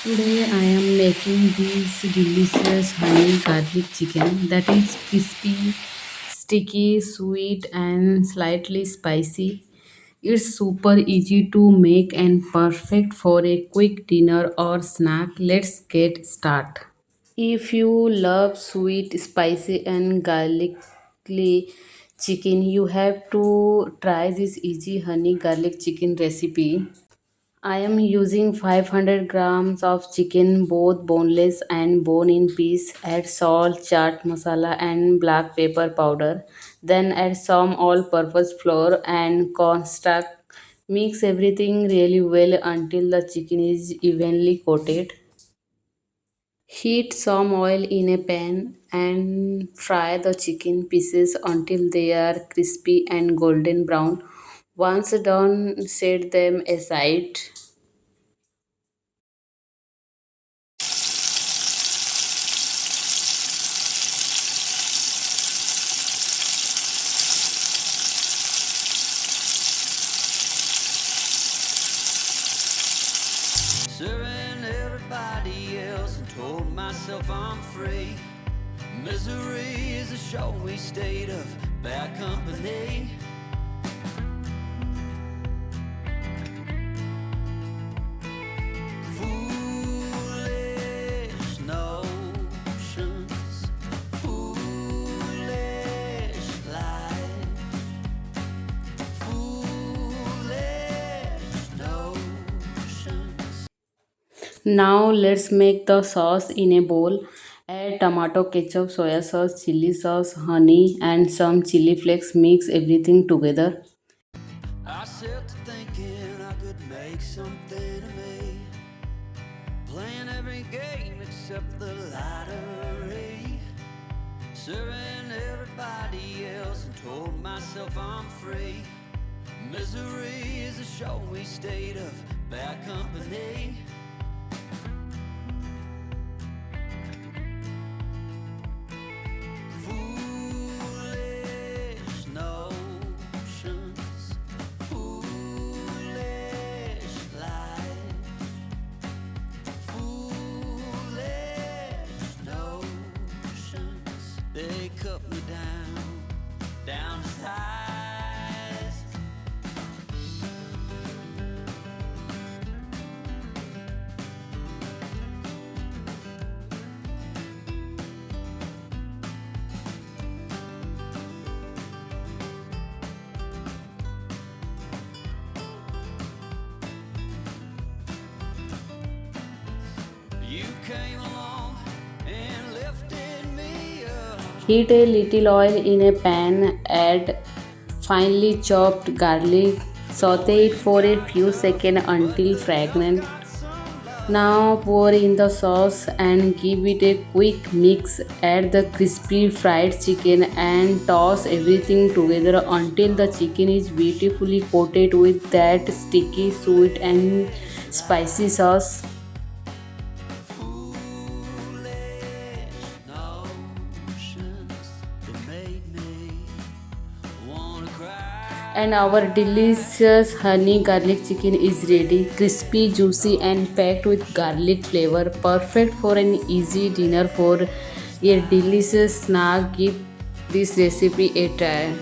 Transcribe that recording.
Today I am making this delicious honey garlic chicken that is crispy, sticky, sweet and slightly spicy. It's super easy to make and perfect for a quick dinner or snack. Let's get started. If you love sweet, spicy and garlicky chicken, you have to try this easy honey garlic chicken recipe. I am using 500 grams of chicken, both boneless and bone in piece. Add salt, chaat masala, and black pepper powder. Then add some all purpose flour and cornstarch. Mix everything really well until the chicken is evenly coated. Heat some oil in a pan and fry the chicken pieces until they are crispy and golden brown. Once done, set them aside. Serving everybody else and told myself I'm free. Misery is a showy state of bad company. Foolish notions, foolish life, foolish notions. Now let's make the sauce in a bowl. Add tomato ketchup, soya sauce, chili sauce, honey and some chili flakes. Mix everything together. I set to thinking I could make something of me, playing every game except the lottery. Serving everybody else and told myself I'm free. Misery is a showy state of bad company. Foolish notions, foolish life, foolish notions. They cut me down to size. You came along and lifted me up. Heat a little oil in a pan. Add finely chopped garlic. Saute it for a few seconds until fragrant. Now pour in the sauce and give it a quick mix. Add the crispy fried chicken and toss everything together until the chicken is beautifully coated with that sticky, sweet and spicy sauce. Foolish notions that made me wanna cry. And our delicious honey garlic chicken is ready. Crispy, juicy and packed with garlic flavor. Perfect for an easy dinner for a delicious snack. Give this recipe a try.